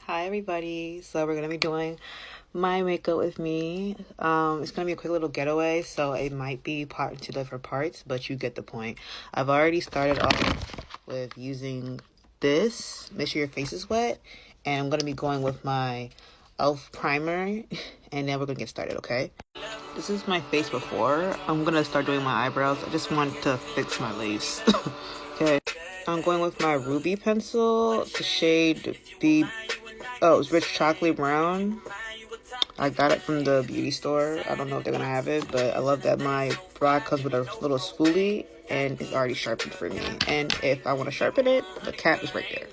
Hi everybody. So we're gonna be doing my makeup with me. It's gonna be a quick little getaway, so it might be part into different parts, but you get the point. I've already started off with using this. Make sure your face is wet, and I'm gonna be going with my e.l.f. primer, and then we're gonna get started. Okay. This is my face before. I'm gonna start doing my eyebrows. I just want to fix my lace. Okay. I'm going with my Ruby pencil, the shade B. Oh, it's Rich Chocolate Brown. I got it from the beauty store. I don't know if they're gonna have it, but I love that my brow comes with a little spoolie and it's already sharpened for me. And if I want to sharpen it, the cap is right there.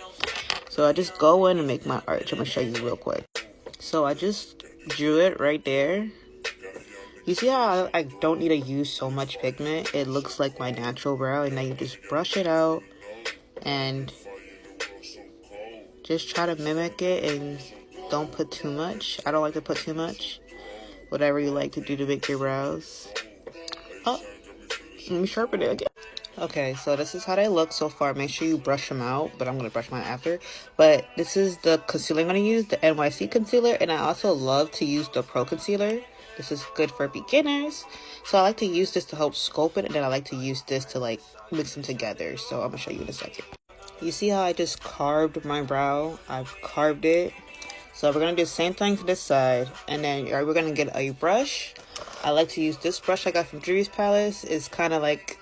So I just go in and make my arch. I'm gonna show you real quick. So I just drew it right there. You see how I don't need to use so much pigment? It looks like my natural brow, and then you just brush it out and just try to mimic it and don't put too much. I don't like to put too much. Whatever you like to do to make your brows. Oh, let me sharpen it again. Okay, so this is how they look so far. Make sure you brush them out, but I'm going to brush mine after. But this is the concealer I'm going to use, the NYC concealer. And I also love to use the Pro Concealer. This is good for beginners. So I like to use this to help sculpt it. And then I like to use this to like mix them together. So I'm going to show you in a second. You see how I just carved my brow? I've carved it. So we're going to do the same thing to this side. And then we're going to get a brush. I like to use this brush I got from Juvia's Palace. It's kind of like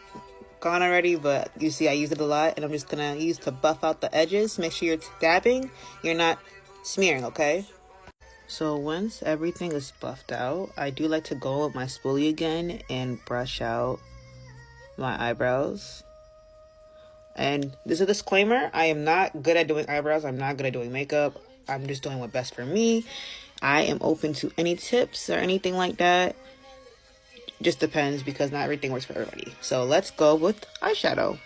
gone already, but you see I use it a lot. And I'm just going to use to buff out the edges. Make sure you're dabbing. You're not smearing, okay? So once everything is buffed out, I do like to go with my spoolie again and brush out my eyebrows. And this is a disclaimer, I am not good at doing eyebrows. I'm not good at doing makeup. I'm just doing what's best for me. I am open to any tips or anything like that. Just depends because not everything works for everybody. So let's go with eyeshadow.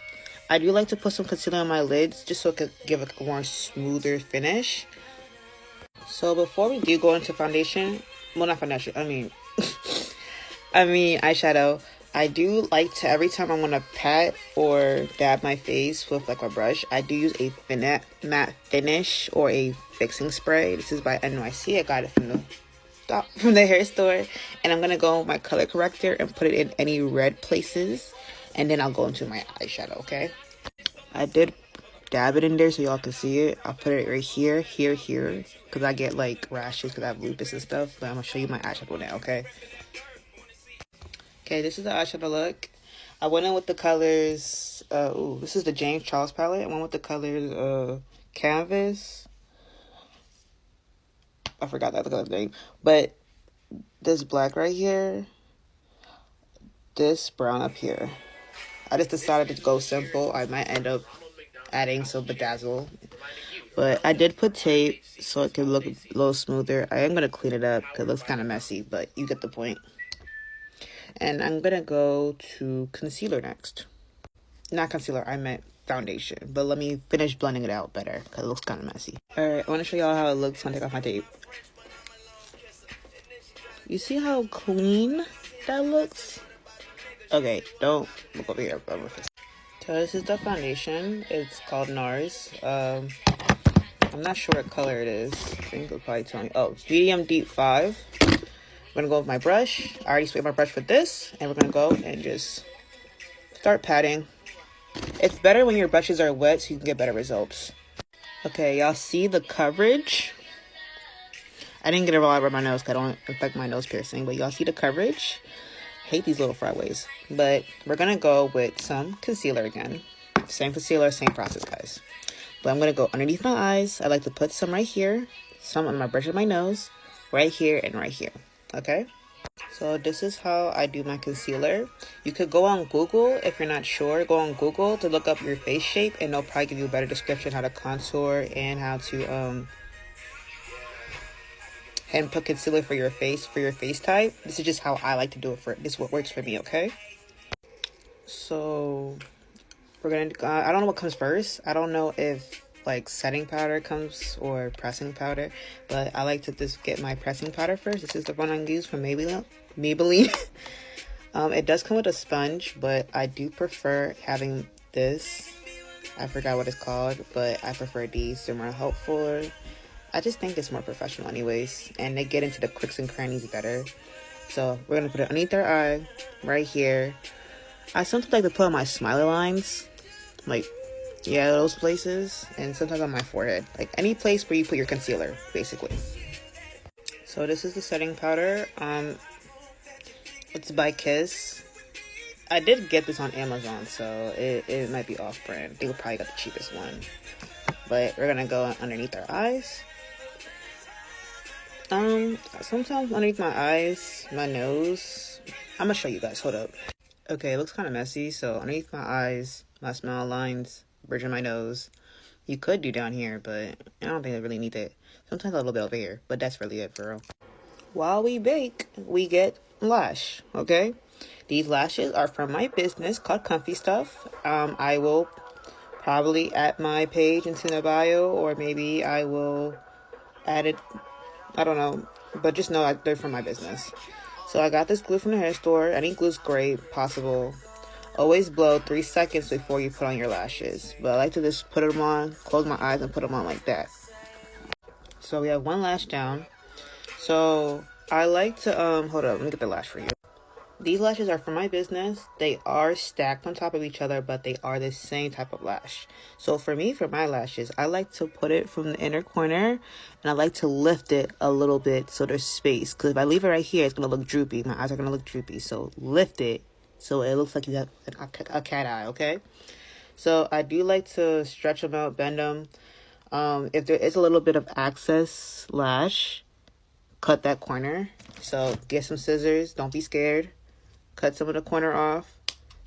I do like to put some concealer on my lids just so it could give a more smoother finish. So before we do go into foundation, well, not foundation, I mean eyeshadow, I do like to, every time I want to pat or dab my face with like a brush, I do use a matte finish or a fixing spray. This is by NYC. I got it from the hair store. And I'm going to go with my color corrector and put it in any red places. And then I'll go into my eyeshadow, okay? I did dab it in there so y'all can see it. I'll put it right here, here. Because I get like rashes because I have lupus and stuff. But I'm going to show you my eyeshadow now, okay? Okay, this is the eyeshadow look. I went in with the colors, this is the James Charles palette. I went with the colors, Canvas. I forgot that color name. But this black right here, this brown up here. I just decided to go simple. I might end up adding some bedazzle. But I did put tape so it can look a little smoother. I am going to clean it up because it looks kind of messy, but you get the point. And I'm going to go to concealer next. Not concealer, I meant foundation. But let me finish blending it out better because it looks kind of messy. Alright, I want to show y'all how it looks when I take off my tape. You see how clean that looks? Okay, don't look over here. So this is the foundation. It's called NARS. I'm not sure what color it is. I think it'll probably tell me. Oh, medium deep 5. I'm going to go with my brush. I already sprayed my brush for this. And we're going to go and just start patting. It's better when your brushes are wet so you can get better results. Okay, y'all see the coverage? I didn't get it all over my nose because I don't affect my nose piercing. But y'all see the coverage? Hate these little flyaways. But we're going to go with some concealer again. Same concealer, same process, guys. But I'm going to go underneath my eyes. I like to put some right here. Some on my bridge of my nose. Right here and right here. Okay? So this is how I do my concealer. You could go on Google if you're not sure. Go on Google to look up your face shape. And they'll probably give you a better description how to contour and how to and put concealer for your face type. This is just how I like to do it. This is what works for me, okay? So we're gonna I don't know what comes first. I don't know if like setting powder comes or pressing powder, but I like to just get my pressing powder first. This is the one I use from Maybelline. It does come with a sponge, but I do prefer having this. I forgot what it's called, but I prefer these. They're more helpful. I just think it's more professional anyways, and they get into the crooks and crannies better. So we're gonna put it underneath our eye, right here. I sometimes like to put on my smiley lines, like, yeah, those places, and sometimes on my forehead, like any place where you put your concealer, basically. So this is the setting powder. It's by Kiss. I did get this on Amazon, so it might be off-brand. They would probably got the cheapest one. But we're gonna go underneath our eyes. Sometimes underneath my eyes, my nose. I'm gonna show you guys. Hold up. Okay, it looks kind of messy. So underneath my eyes, my smile lines, bridge of my nose. You could do down here, but I don't think I really need it. Sometimes a little bit over here, but that's really it for real. While we bake, we get lash, okay? These lashes are from my business called Comfy Stuff. I will probably add my page into the bio, or maybe I will add it, I don't know, but just know they're from my business. So I got this glue from the hair store. Any glue's great, possible. Always blow 3 seconds before you put on your lashes. But I like to just put them on, close my eyes, and put them on like that. So we have one lash down. So I like to, hold up, let me get the lash for you. These lashes are from my business. They are stacked on top of each other, but they are the same type of lash. So for me, for my lashes, I like to put it from the inner corner, and I like to lift it a little bit so there's space. Because if I leave it right here, it's going to look droopy. My eyes are going to look droopy. So lift it so it looks like you have a cat eye, okay? So I do like to stretch them out, bend them. If there is a little bit of excess lash, cut that corner. So get some scissors. Don't be scared. Cut some of the corner off.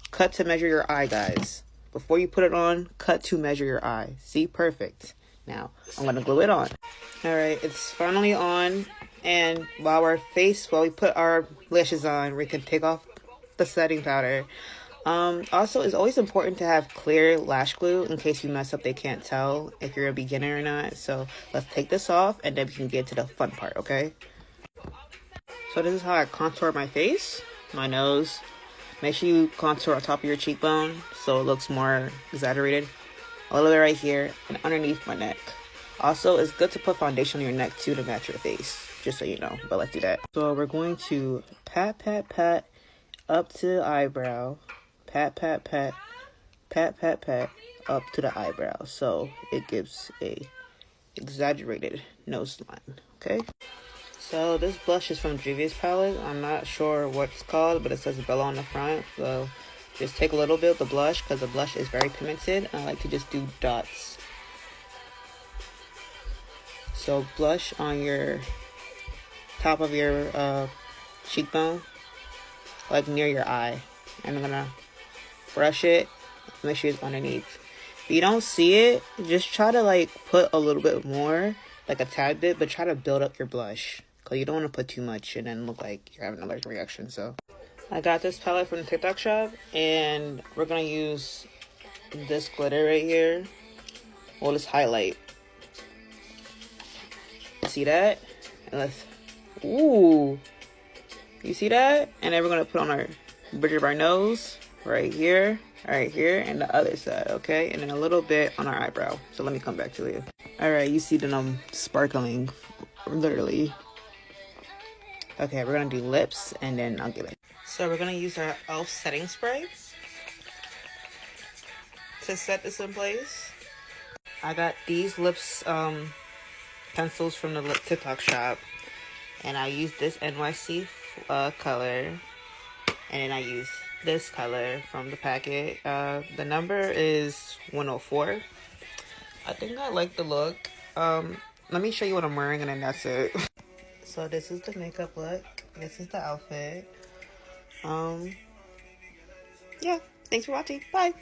Cut to measure your eye, guys. Before you put it on, cut to measure your eye. See? Perfect. Now, I'm going to glue it on. Alright, it's finally on. And while we put our lashes on, we can take off the setting powder. Also, it's always important to have clear lash glue in case you mess up, they can't tell if you're a beginner or not. So let's take this off, and then we can get to the fun part, okay? So this is how I contour my face, my nose. Make sure you contour on top of your cheekbone so it looks more exaggerated. A little bit right here and underneath my neck. Also, it's good to put foundation on your neck too to match your face, just so you know. But let's do that. So we're going to pat, pat, pat up to the eyebrow. Pat, pat, pat, pat, pat, pat up to the eyebrow. So it gives a exaggerated nose line, okay? So this blush is from Juvia's palette. I'm not sure what it's called, but it says Bella on the front. So just take a little bit of the blush because the blush is very pigmented. I like to just do dots. So blush on your top of your cheekbone, like near your eye. And I'm gonna brush it, make sure it's underneath. If you don't see it, just try to like put a little bit more, like a tad bit, but try to build up your blush. Because you don't want to put too much and then look like you're having an allergic reaction. So I got this palette from the TikTok shop, and we're going to use this glitter right here. Well, this highlight. See that? And let's, ooh. You see that? And then we're going to put on our bridge of our nose right here, and the other side, okay? And then a little bit on our eyebrow. So let me come back to you. All right, you see that I'm sparkling, literally. Okay, we're gonna do lips, and then I'll give it. So we're gonna use our e.l.f. setting spray to set this in place. I got these lips pencils from the TikTok shop, and I used this NYC color, and then I used this color from the packet. The number is 104. I think I like the look. Let me show you what I'm wearing, and then that's it. So this is the makeup look. This is the outfit. Yeah, thanks for watching. Bye.